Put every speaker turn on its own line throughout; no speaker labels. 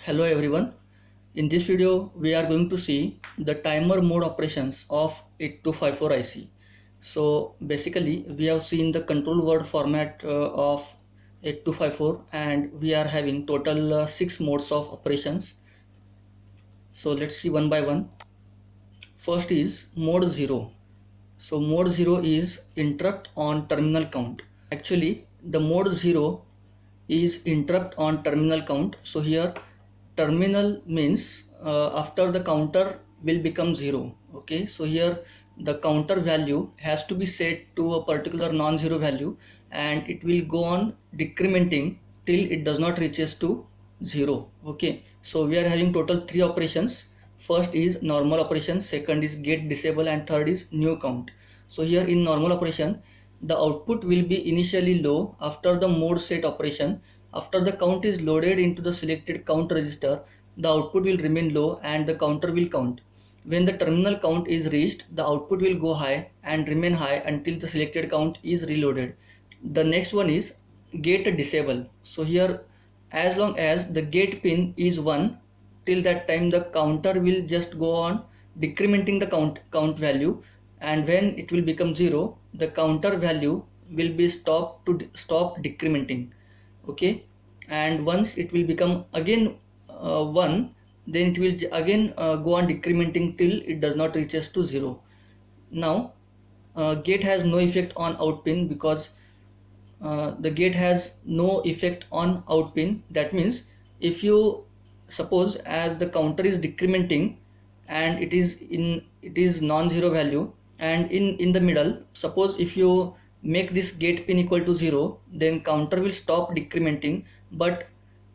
Hello everyone. In this video we are going to see the timer mode operations of 8254 IC. So basically we have seen the control word format of 8254 and we are having total 6 modes of operations. So let's see one by one. First is mode 0. So mode 0 is interrupt on terminal count. Actually the mode 0 is interrupt on terminal count. So here terminal means after the counter will become 0. Okay, so here the counter value has to be set to a particular non-zero value and it will go on decrementing till it does not reaches to 0. Okay, so we are having total 3 operations. First is normal operation, second is get disable, and third is new count. So here in normal operation the output will be initially low after the mode set operation. After the count is loaded into the selected count register, the output will remain low and the counter will count. When the terminal count is reached, the output will go high and remain high until the selected count is reloaded. The next one is get disable. So here as long as the gate pin is 1, till that time the counter will just go on decrementing the count value, and when it will become 0 the counter value will be stop decrementing. Okay, and once it will become again 1, then it will again go on decrementing till it does not reaches to 0. Now gate has no effect on out pin because the gate has no effect on out pin. That means if you suppose as the counter is decrementing and it is non-zero value, and in the middle, suppose if you make this gate pin equal to 0, then counter will stop decrementing but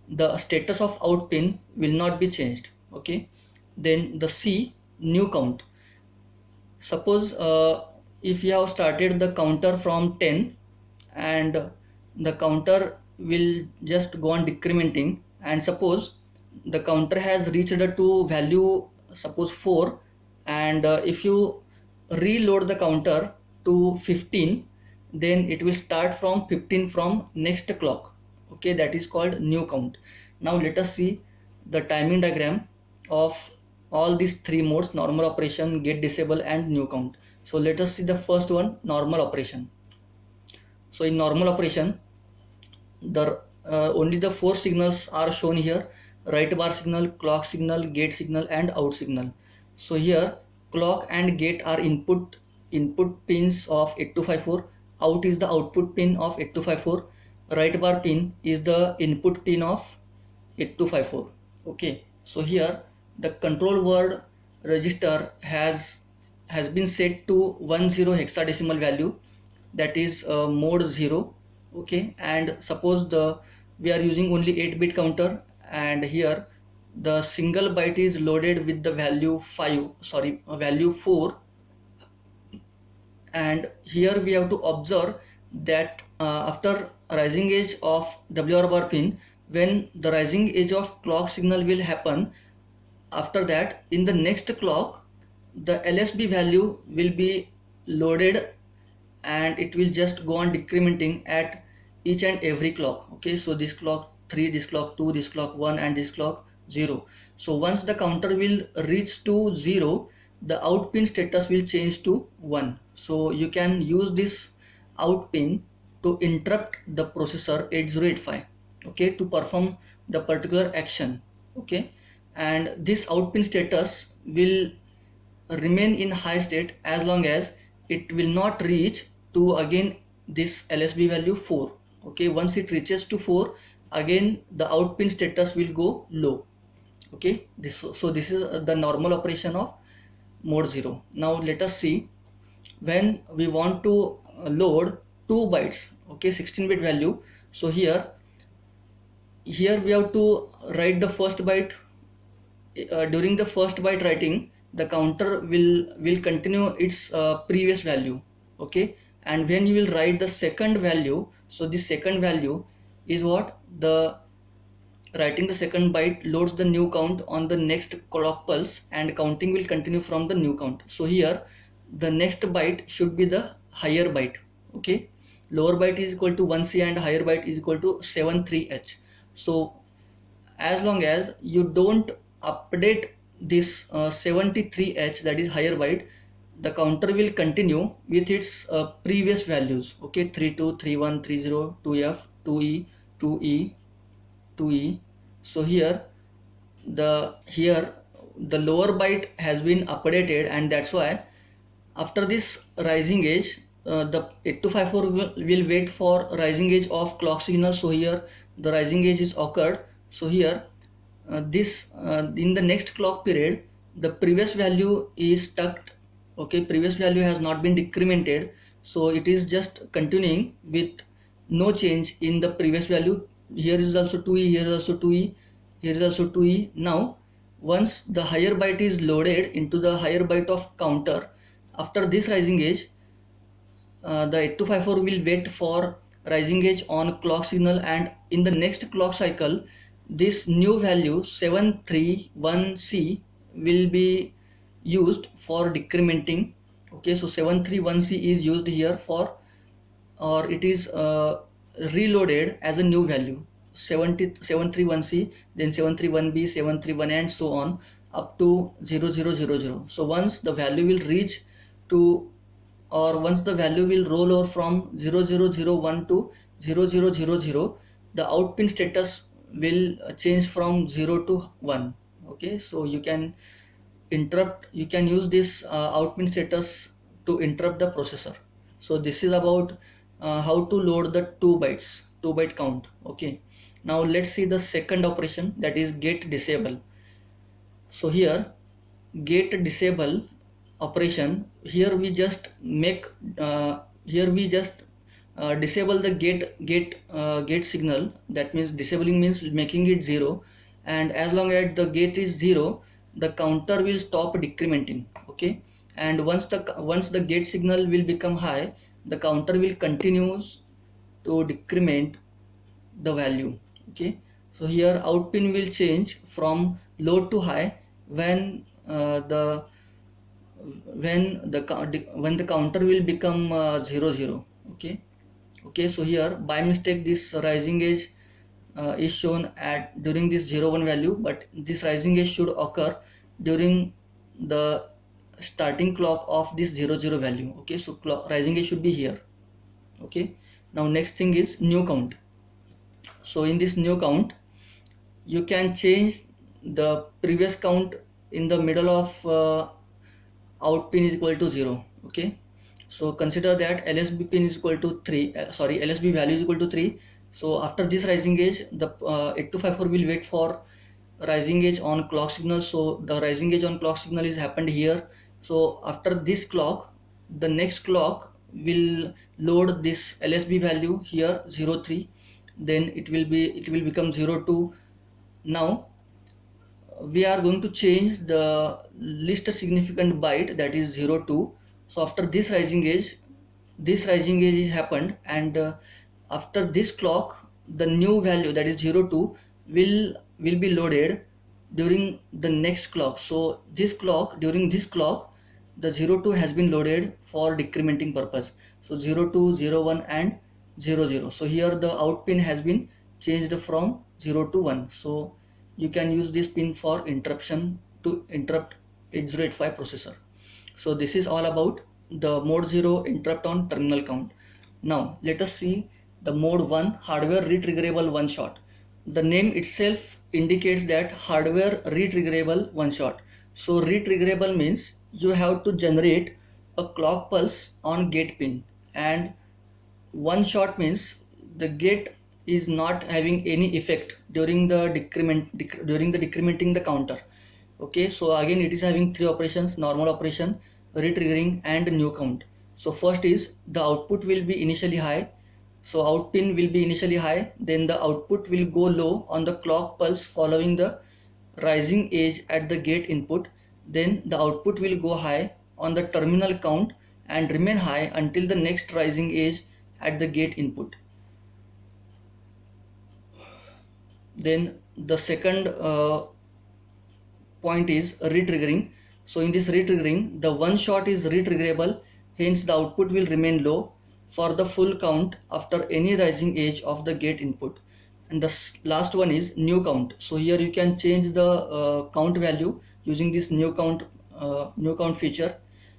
the status of out pin will not be changed. Okay, then the C, new count. Suppose if you have started the counter from 10 and the counter will just go on decrementing, and suppose the counter has reached to value suppose 4, and if you reload the counter to 15, then it will start from 15 from next clock. Okay, that is called new count. Now let us see the timing diagram of all these 3 modes: normal operation, get disable, and new count. So let us see the first one, normal operation. So in normal operation the only the 4 signals are shown here: right bar signal, clock signal, gate signal, and out signal. So here clock and gate are input pins of 8254, out is the output pin of 8254, right bar pin is the input pin of 8254. Okay, so here the control word register has been set to 10 hexadecimal value, that is mode 0. Okay, and suppose we are using only 8-bit counter, and here the single byte is loaded with the value 4, and here we have to observe that after rising edge of WR bar pin, when the rising edge of clock signal will happen, after that in the next clock the LSB value will be loaded and it will just go on decrementing at each and every clock. Okay, so this clock 3, this clock 2, this clock 1, and this clock 0. So once the counter will reach to 0, the out pin status will change to 1. So you can use this out pin to interrupt the processor 8085, okay, to perform the particular action. Okay, and this out pin status will remain in high state as long as it will not reach to again this LSB value 4. Okay, once it reaches to 4, again the out pin status will go low. Okay, this is the normal operation of mode 0. Now let us see when we want to load 2 bytes, okay, 16-bit value. So here we have to write the first byte. During the first byte writing, the counter will continue its previous value. Okay, and when you will write the second value, so this second value is what the writing the second byte loads the new count on the next clock pulse, and counting will continue from the new count. So here the next byte should be the higher byte. Okay, lower byte is equal to 1C and higher byte is equal to 73H. So as long as you don't update this 73H, that is higher byte, the counter will continue with its previous values. Okay, 32, 31, 30, 2F, 2E, 2E, 2E. So here the lower byte has been updated, and that's why after this rising edge, the 8254 will wait for rising edge of clock signal. So here the rising edge is occurred. So here in the next clock period, the previous value is stuck. Okay, previous value has not been decremented, so it is just continuing with no change in the previous value. Here is also 2E, here is also 2E, here is also 2E. Now once the higher byte is loaded into the higher byte of counter, after this rising edge, the 8254 will wait for rising edge on clock signal, and in the next clock cycle this new value 731C will be used for decrementing. Okay, so 731C is used here for, or it is reloaded as a new value, 731C, then 731B, 731, and so on up to 0000. So once the value will reach to, or once the value will roll over from 0001 to 0000, the out pin status will change from 0 to 1. Okay, so you can use this out pin status to interrupt the processor. So this is about how to load the 2 byte count. Okay, now let's see the second operation, that is get disable. So here get disable operation, here we just disable the gate signal. That means disabling means making it 0, and as long as the gate is 0, the counter will stop decrementing. Okay, and once the gate signal will become high, the counter will continues to decrement the value. Okay, so here out pin will change from low to high when the counter will become 00. Okay, so here by mistake this rising edge is shown at during this 01 value, but this rising edge should occur during the starting clock of this 00 value. Okay, so rising edge should be here. Okay, now next thing is new count. So in this new count, you can change the previous count in the middle of out pin is equal to 0. Okay, so consider that LSB pin is equal to 3, LSB value is equal to 3. So after this rising edge, the 8254 will wait for rising edge on clock signal. So the rising edge on clock signal is happened here. So after this clock, the next clock will load this LSB value here 03, then it will become 02. Now we are going to change the least significant byte, that is 02. So after this rising edge is happened, and after this clock the new value, that is 02, will be loaded during the next clock. So during this clock the 02 has been loaded for decrementing purpose. So 02, 01 and 00. So here the out pin has been changed from 0 to 1. So you can use this pin for interruption to interrupt 8085 processor. So this is all about the mode 0 interrupt on terminal count. Now let us see the mode 1 hardware retriggerable one shot. The name itself indicates that hardware retriggerable one shot. So retriggerable means you have to generate a clock pulse on gate pin, and one shot means the gate is not having any effect during the decrementing the counter. Okay, so again it is having three operations: normal operation, retriggering and new count. So first is the output will be initially high. So out pin will be initially high, then the output will go low on the clock pulse following the rising edge at the gate input. Then the output will go high on the terminal count and remain high until the next rising edge at the gate input. Then the second point is retriggering. So in this retriggering, the one shot is retriggerable, hence the output will remain low for the full count after any rising edge of the gate input. and the last one is new count. So here you can change the count value using this new count feature.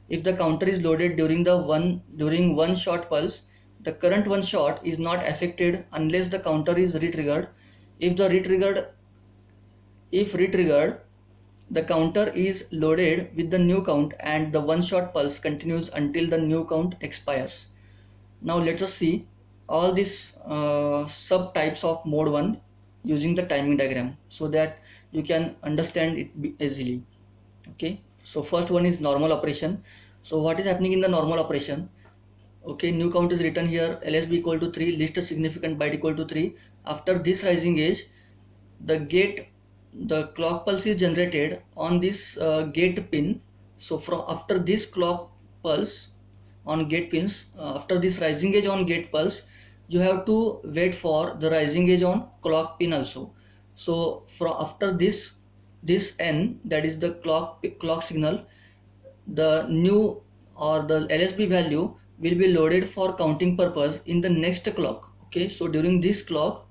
If the counter is loaded during one shot pulse, the current one shot is not affected unless the counter is retriggered. If retriggered, the counter is loaded with the new count and the one shot pulse continues until the new count expires. Now let us see all these subtypes of mode 1 using the timing diagram so that you can understand it easily. Okay, so first one is normal operation. So what is happening in the normal operation? Okay, new count is written here, LSB equal to 3, list a significant byte equal to 3. After this rising edge, the clock pulse is generated on this gate pin. So from after this clock pulse on gate pins, after this rising edge on gate pulse, you have to wait for the rising edge on clock pin also. So from after this N, that is the clock signal, the new or the LSB value will be loaded for counting purpose in the next clock. Okay, so during this clock,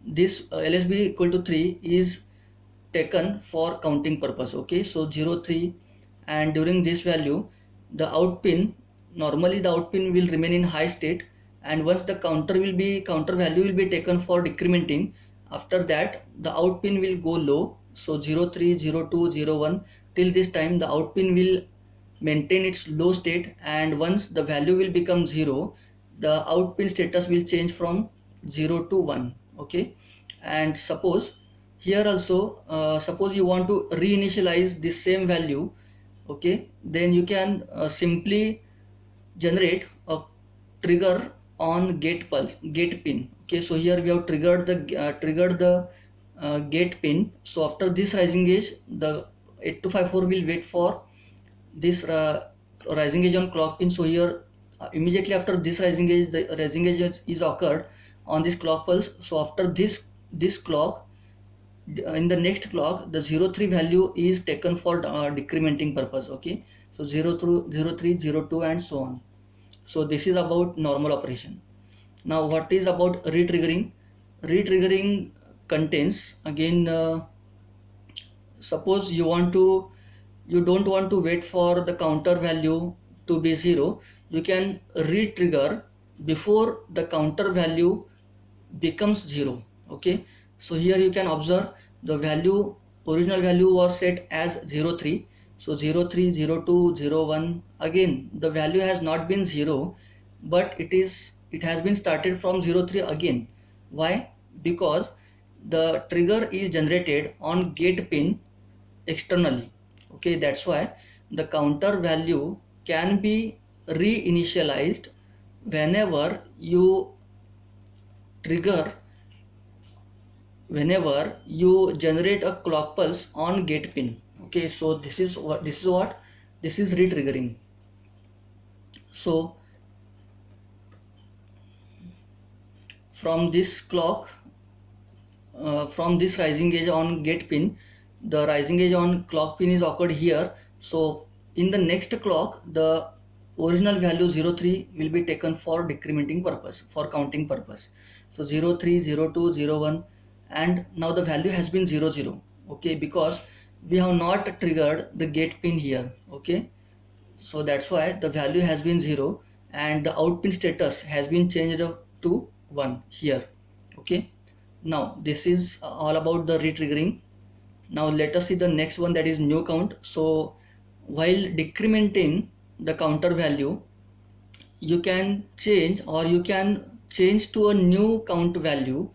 this LSB equal to 3 is taken for counting purpose. Okay, so 0 3, and during this value the out pin, normally the out pin will remain in high state, and once the counter value will be taken for decrementing, after that the out pin will go low. So 0 3 0 2 0 1, till this time the out pin will maintain its low state, and once the value will become 0, the out pin status will change from 0 to 1. Okay, and suppose here also suppose you want to reinitialize this same value. Okay, then you can simply generate a trigger on gate pin. Okay, so here we have triggered the gate pin. So after this rising edge, the 8254 will wait for this rising edge on clock pin. So here immediately after this rising edge, the rising edge is occurred on this clock pulse. So after this clock, in the next clock, the 03 value is taken for decrementing purpose. Okay, so 03 02 and so on. So this is about normal operation. Now what is about retriggering? Retriggering contains again, suppose you don't want to wait for the counter value to be 0, you can re-trigger before the counter value becomes 0. Okay, so here you can observe the original value was set as 03. So 03 02 01, again the value has not been 0, but it has been started from 03 again. Why? Because the trigger is generated on gate pin externally. Okay, that's why the counter value can be reinitialized whenever you generate a clock pulse on gate pin. Okay, so this is retriggering. So from this rising edge on gate pin, the rising edge on clock pin is occurred here. So in the next clock, the original value 03 will be taken for decrementing purpose, for counting purpose. So 03 02 01, and now the value has been 00. Okay, because we have not triggered the gate pin here. Okay, so that's why the value has been 0 and the out pin status has been changed to 1 here. Okay, now this is all about the retriggering. Now let us see the next one, that is new count. So while decrementing the counter value, you can change to a new count value.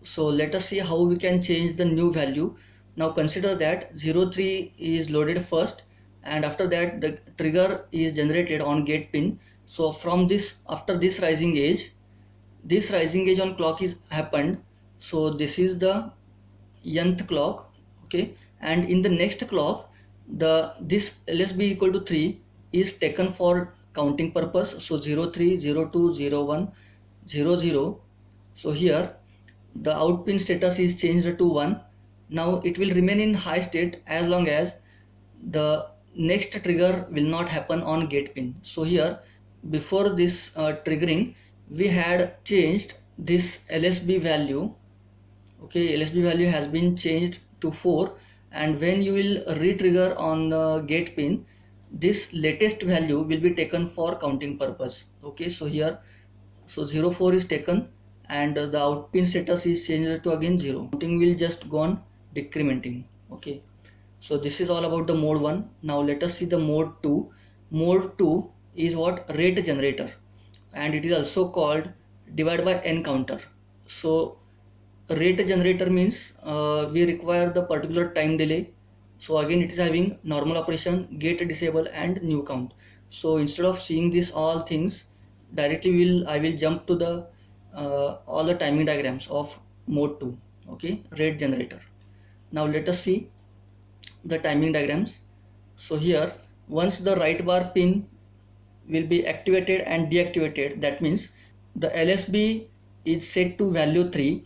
So let us see how we can change the new value. Now consider that 03 is loaded first, and after that the trigger is generated on gate pin. So from this, after this rising edge on clock is happened. So this is the nth clock. Okay, and in the next clock, this LSB equal to 3 is taken for counting purpose. So 03 02 01 00. So here the out pin status is changed to 1. Now it will remain in high state as long as the next trigger will not happen on gate pin. So here, before this triggering, we had changed this LSB value Okay, LSB value has been changed to 4, and when you will re-trigger on the gate pin, this latest value will be taken for counting purpose. Okay, so here, so 04 is taken, and the out pin status is changed to again 0. Counting will just go on decrementing. Okay, so this is all about the mode 1. Now let us see the mode 2. Mode 2 is what? Rate generator, and it is also called divide by n counter. So rate generator means we require the particular time delay. So again it is having normal operation, gate disable, and new count. So instead of seeing this all things directly, I will jump to the all the timing diagrams of mode 2. Okay, rate generator. Now let us see the timing diagrams. So here, once the right bar pin will be activated and deactivated, that means the LSB is set to value 3.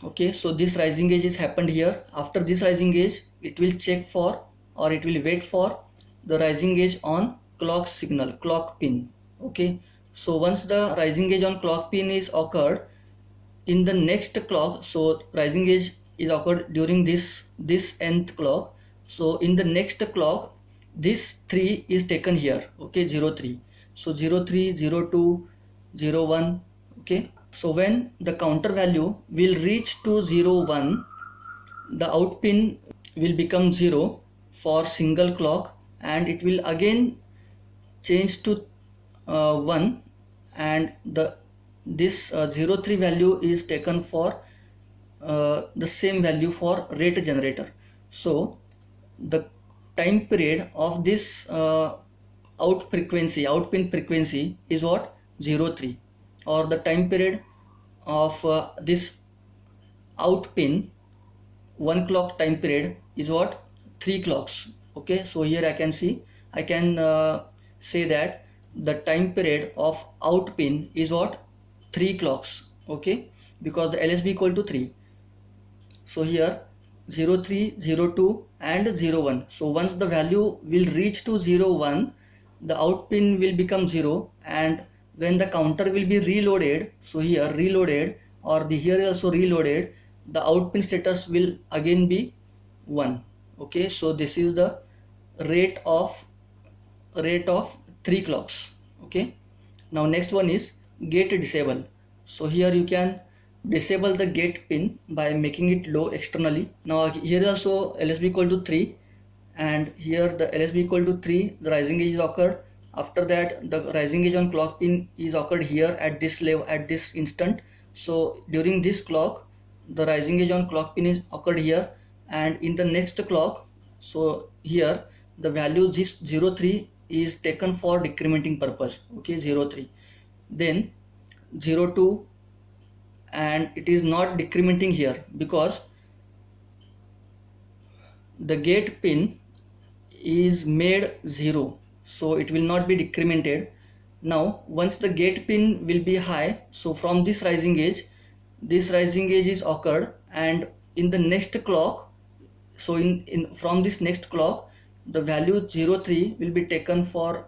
Okay, so this rising edge is happened here. After this rising edge, it will check for, or it will wait for the rising edge on clock signal, clock pin. Okay, so once the rising edge on clock pin is occurred, in the next clock, so rising edge is occurred during this nth clock. So in the next clock, this 3 is taken here. Okay, 03. So 03, 02, 01. Okay, so when the counter value will reach to 01, the out pin will become 0 for single clock, and it will again change to 1, and this 03 value is taken for the same value for rate generator. So the time period of this out pin frequency is what? 03. Or the time period of this out pin 1 clock time period is what? 3 clocks. Okay, so here I can say that the time period of out pin is what? 3 clocks. Okay, because the LSB equal to 3. So here 03, 02 and 01. So once the value will reach to 01, the out pin will become 0, and when the counter will be reloaded, so here reloaded, or the here also reloaded, the out pin status will again be 1. Okay, so this is the rate of 3 clocks. Okay, now next one is gate disable. So here you can disable the gate pin by making it low externally. Now here also LSB equal to 3, and here the LSB equal to 3, the rising edge is occurred. After that, the rising edge on clock pin is occurred here at this level, at this instant. So during this clock, the rising edge on clock pin is occurred here, and in the next clock, so here the value this 03 is taken for decrementing purpose. Okay, 03, then 02, and it is not decrementing here because the gate pin is made 0, so it will not be decremented. Now once the gate pin will be high, so from this rising edge is occurred, and in the next clock, so in from this next clock, the value 03 will be taken for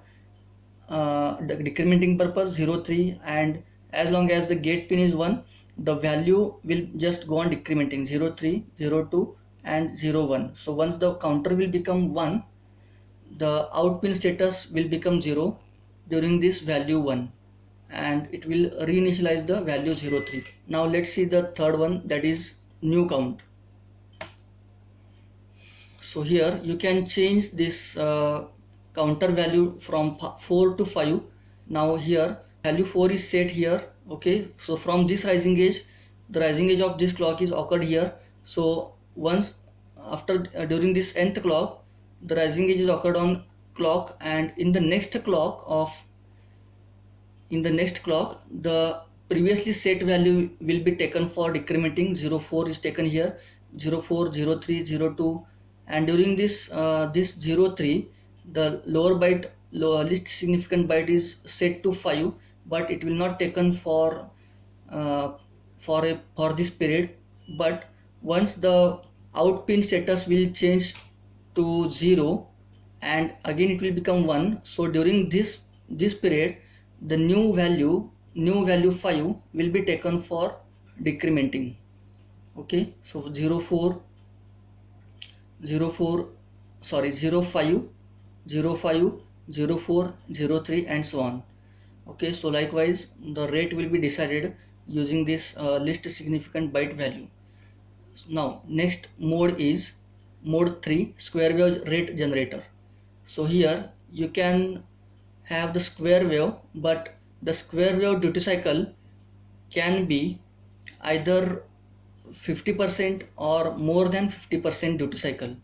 the decrementing purpose 03, and as long as the gate pin is 1, the value will just go on decrementing 03, 02 and 01. So once the counter will become 1, the out pin status will become 0 during this value 1, and it will reinitialize the value 03. Now let's see the third one, that is new count. So here you can change this counter value from 4 to 5. Now here value 4 is set here. Okay, so from this rising edge, the rising edge of this clock is occurred here. So once after during this nth clock, the rising edge is occurred on clock, and in the next clock the previously set value will be taken for decrementing. 04 is taken here, 04, 03, 02, and during this 03, the least significant byte is set to 5, but it will not taken for this period. But once the out pin status will change to 0, and again it will become 1, so during this period, the new value 5 will be taken for decrementing. Okay, so 0 4 0 4 sorry 0 5 0 5 0 4 0 3 and so on. Okay, so likewise the rate will be decided using this least significant byte value. Now next mode is mode 3, square wave rate generator. So here you can have the square wave, but the square wave duty cycle can be either 50% or more than 50% duty cycle.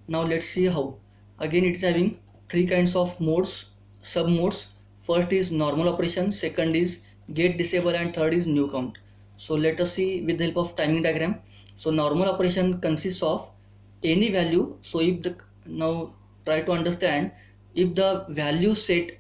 Now let's see how. Again it is having three kinds of modes, sub modes. First is normal operation, second is gate disable, and third is new count. So let us see with the help of timing diagram. So normal operation consists of any value. So if the, now try to understand, if the value set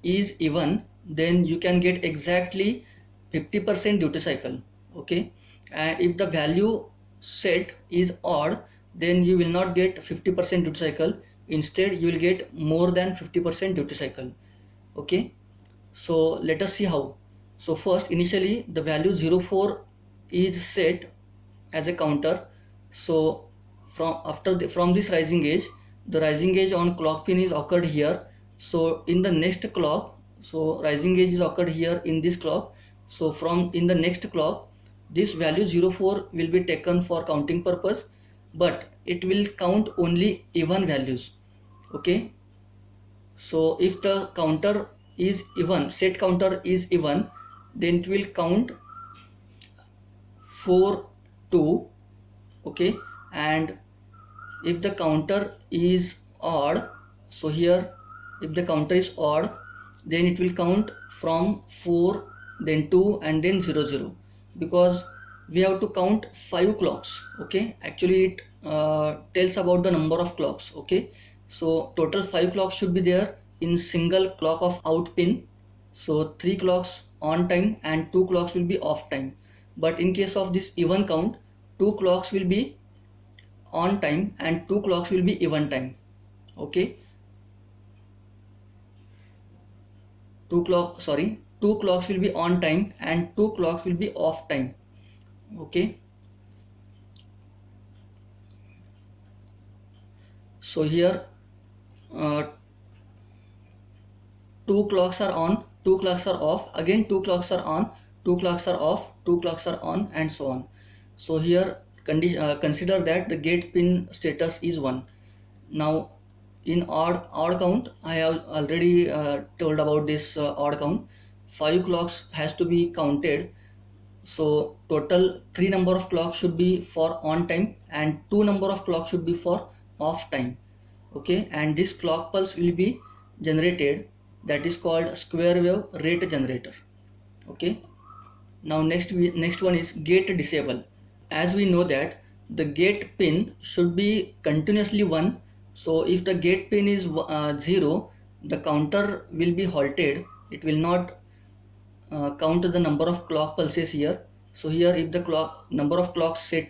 is even, then you can get exactly 50% duty cycle. Okay, and if the value set is odd, then you will not get 50% duty cycle. Instead you will get more than 50% duty cycle. Okay, so let us see how. So first, initially the value 04 is set as a counter. So from this rising edge, the rising edge on clock pin is occurred here. So in the next clock, so rising edge is occurred here in this clock. So from in the next clock, this value 04 will be taken for counting purpose, but it will count only even values. Okay, so if the counter is even, set counter is even, then it will count 4 2. Okay, and if the counter is odd, so here if the counter is odd, then it will count from 4, then 2, and then 0 0, because we have to count 5 clocks. Okay, actually it tells about the number of clocks. Okay, so total 5 clocks should be there in single clock of out pin. So 3 clocks on time and 2 clocks will be off time. But in case of this even count, 2 clocks will be on time and 2 clocks will be even time. Okay, 2 clocks will be on time and 2 clocks will be off time. Okay, so here uh, 2 clocks are on, 2 clocks are off, again 2 clocks are on, 2 clocks are off, 2 clocks are on, and so on. So here consider that the gate pin status is 1. Now in odd count, I have already told about this odd count. 5 clocks has to be counted. So total 3 number of clocks should be for on time and 2 number of clocks should be for off time. Okay, and this clock pulse will be generated, that is called square wave rate generator. Okay, now next one is gate disable. As we know that the gate pin should be continuously 1. So if the gate pin is 0, the counter will be halted. It will not count the number of clock pulses here. So here if the number of clocks set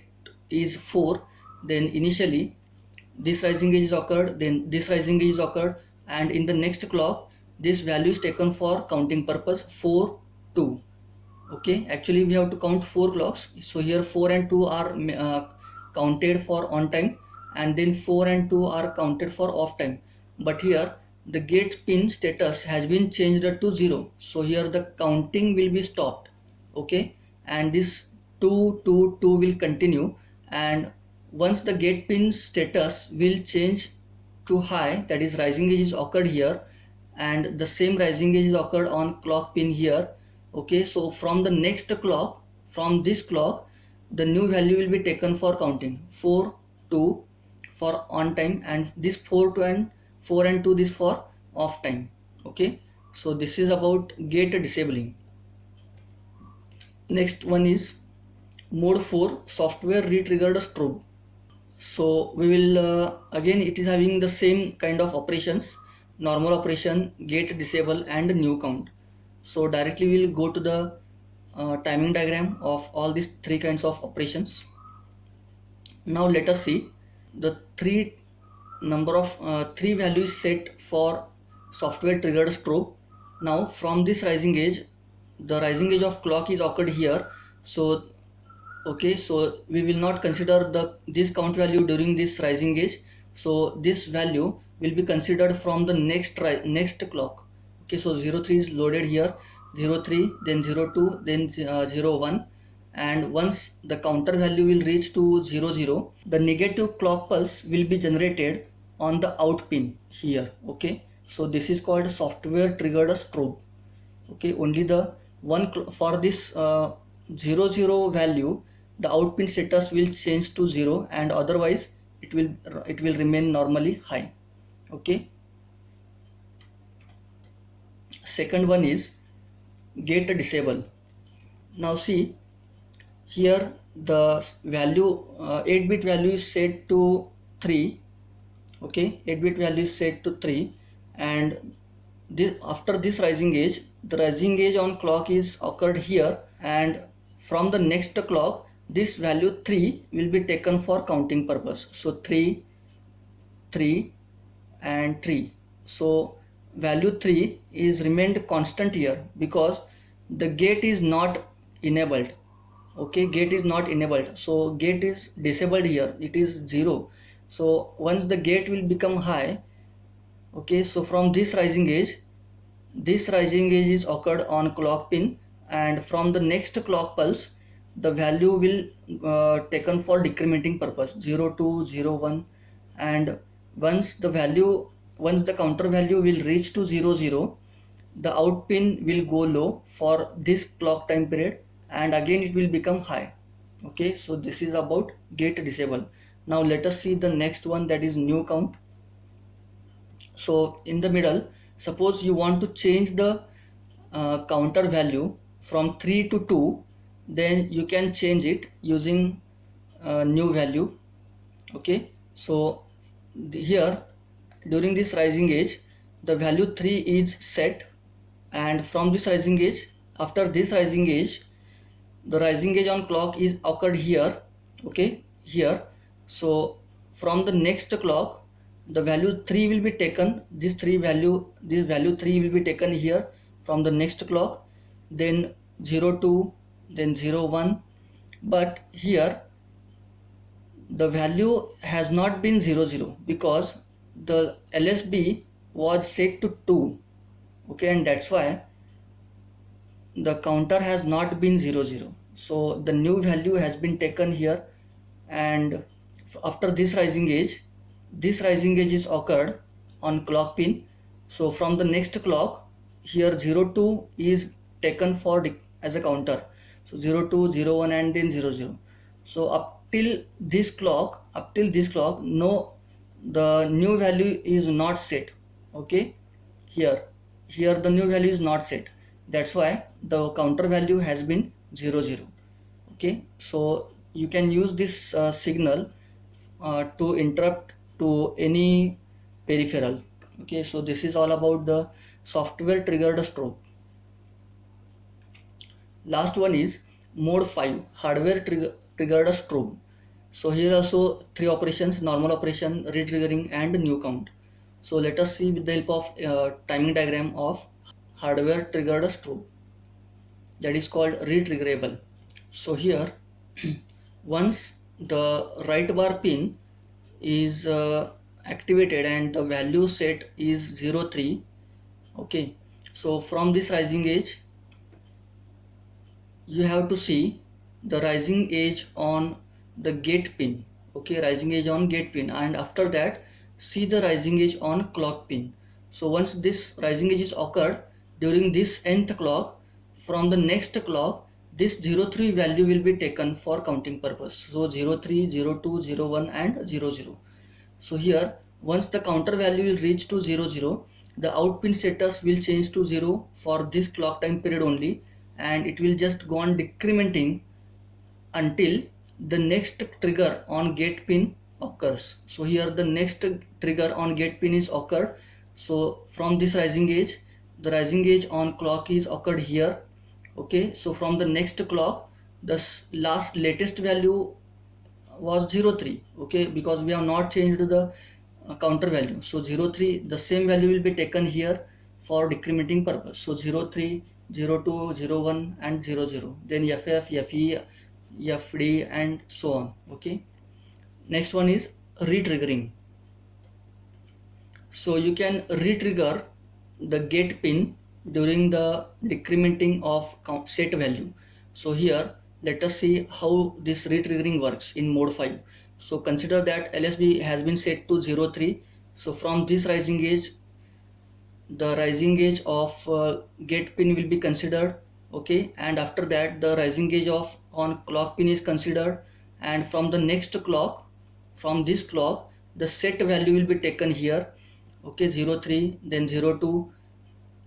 is 4, then initially this rising edge is occurred, then this rising edge is occurred, and in the next clock this value is taken for counting purpose 4 2. Okay, actually we have to count 4 clocks. So here 4 and 2 are counted for on time, and then 4 and 2 are counted for off time. But here the gate pin status has been changed to 0. So here the counting will be stopped. Okay, and this 2 2 2 will continue, and once the gate pin status will change to high, that is rising edge is occurred here, and the same rising edge is occurred on clock pin here. Okay, so from the next clock, from this clock, the new value will be taken for counting 4 2 for on time, and this 4 2 and 4 and 2 this for off time. Okay, so this is about gate disabling. Next one is mode 4, software retriggered strobe. So we will again it is having the same kind of operations: normal operation, gate disable, and new count. So directly we will go to the timing diagram of all these three kinds of operations. Now let us see the three values set for software triggered strobe. Now from this rising edge, the rising edge of clock is occurred here. So Okay, so we will not consider this count value during this rising edge. So this value will be considered from the next clock. Okay, so 03 is loaded here, 03, then 02, then 01, and once the counter value will reach to 00, the negative clock pulse will be generated on the out pin here. Okay, so this is called software triggered strobe. Okay, only the for this 00 value, the out pin status will change to 0, and otherwise it will remain normally high. Okay, second one is gate disable. Now see here, the value 8-bit value is set to 3. Okay, 8-bit value is set to 3, and this, after this rising edge, the rising edge on clock is occurred here, and from the next clock this value 3 will be taken for counting purpose. So 3, 3 and 3. So value 3 is remained constant here because the gate is not enabled. Okay, gate is not enabled, so gate is disabled here, it is 0. So once the gate will become high, okay, so from this rising edge is occurred on clock pin, and from the next clock pulse the value will taken for decrementing purpose 0 to 0 1, and once the counter value will reach to 0 0, the out pin will go low for this clock time period, and again it will become high. Okay, so this is about gate disable. Now let us see the next one, that is new count. So in the middle, suppose you want to change the counter value from 3 to 2, then you can change it using new value. Okay, so here during this rising edge the value 3 is set, and from this rising edge, after this rising edge, the rising edge on clock is occurred here. Okay, here, so from the next clock the value 3 will be taken, this value 3 will be taken here from the next clock, then 02, then 01, but here the value has not been 00 because the LSB was set to 2. Okay, and that's why the counter has not been 00. So the new value has been taken here, and after this rising edge is occurred on clock pin. So from the next clock here 02 is taken for as a counter, so 02, 01 and then 00. So up till this clock, no, the new value is not set. Okay, here the new value is not set, that's why the counter value has been 00. Okay, so you can use this signal to interrupt to any peripheral. Okay, so this is all about the software triggered strobe. Last one is mode 5, hardware triggered strobe. So here also 3 operations: normal operation, retriggering and new count. So let us see with the help of timing diagram of hardware triggered strobe, that is called retriggerable. So here once the right bar pin is activated and the value set is 03, okay, so from this rising edge you have to see the rising edge on the gate pin. Okay, rising edge on gate pin, and after that see the rising edge on clock pin. So once this rising edge is occurred during this nth clock, from the next clock this 03 value will be taken for counting purpose, so 03, 02, 01 and 00. So here once the counter value will reach to 00, the out pin status will change to 0 for this clock time period only, and it will just go on decrementing until the next trigger on gate pin occurs. So here the next trigger on gate pin is occurred. So from this rising edge, the rising edge on clock is occurred here. Okay, so from the next clock the latest value was 03. Okay, because we have not changed the counter value, so 03, the same value will be taken here for decrementing purpose. So 03, 02, 01 and 00, then FF, FE FD and so on. Okay, next one is retriggering. So you can retrigger the gate pin during the decrementing of set value. So here let us see how this retriggering works in mode 5. So consider that LSB has been set to 03. So from this rising edge, the rising edge of gate pin will be considered. Okay, and after that the rising edge of on clock pin is considered, and from the next clock, from this clock, the set value will be taken here. Okay, 03, then 02,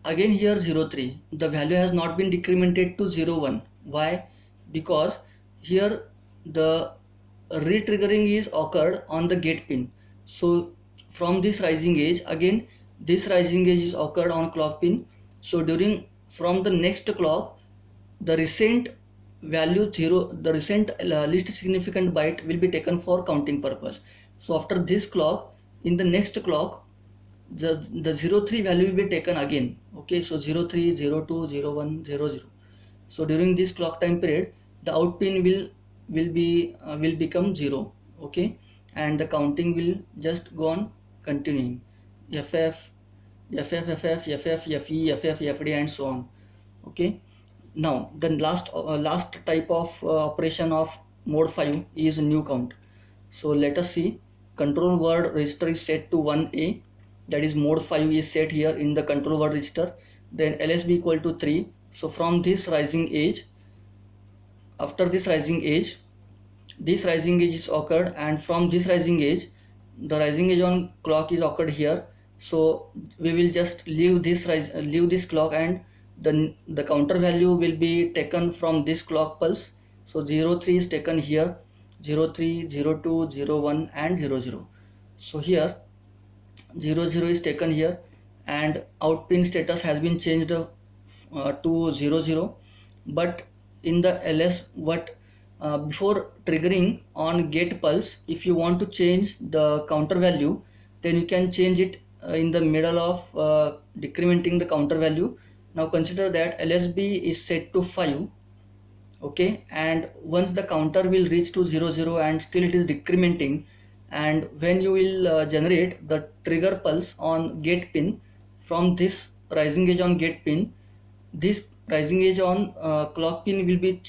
again here 03. The value has not been decremented to 01. Why? Because here the retriggering is occurred on the gate pin. So from this rising edge, again this rising edge is occurred on clock pin. So during from the next clock, the recent value 0, the recent least significant byte will be taken for counting purpose. So after this clock, in the next clock, the 03 value will be taken again. Okay, so 03, 02, 01, 00. So during this clock time period, the out pin will become 0. Okay, and the counting will just go on continuing. FF, FE, FD, and so on. Okay, now the last type of operation of mode 5 is new count. So let us see. Control word register is set to 1A, that is mode 5 is set here in the control word register. Then LSB equal to 3. So from this rising edge, after this rising edge is occurred, and from this rising edge, the rising edge on clock is occurred here. So we will just leave this clock, and the counter value will be taken from this clock pulse. So 03 is taken here, 03, 02, 01, and 00. So here 00 is taken here, and out pin status has been changed to 00. But in the LS, before triggering on gate pulse, if you want to change the counter value, then you can change it in the middle of decrementing the counter value. Now consider that LSB is set to 5. Okay, and once the counter will reach to 00 and still it is decrementing, and when you will generate the trigger pulse on gate pin from this rising edge on gate pin, this rising edge on clock pin will be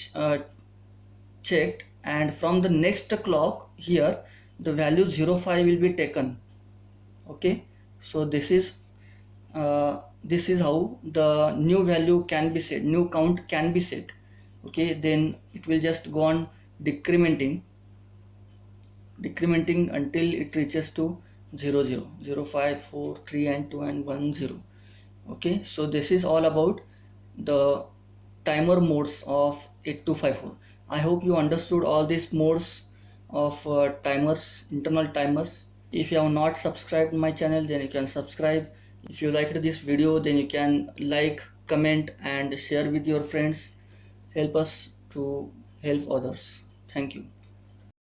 checked, and from the next clock here the value 05 will be taken. Okay, so this is how the new value can be set, new count can be set. Okay, then it will just go on decrementing until it reaches to 00, 0, 5, 4, 3 and 2 and 1, 0. Okay, so this is all about the timer modes of 8254. I hope you understood all these modes of timers, internal timers. If you have not subscribed my channel, then you can subscribe. If you liked this video, then you can like, comment and share with your friends. Help us to help others. Thank you.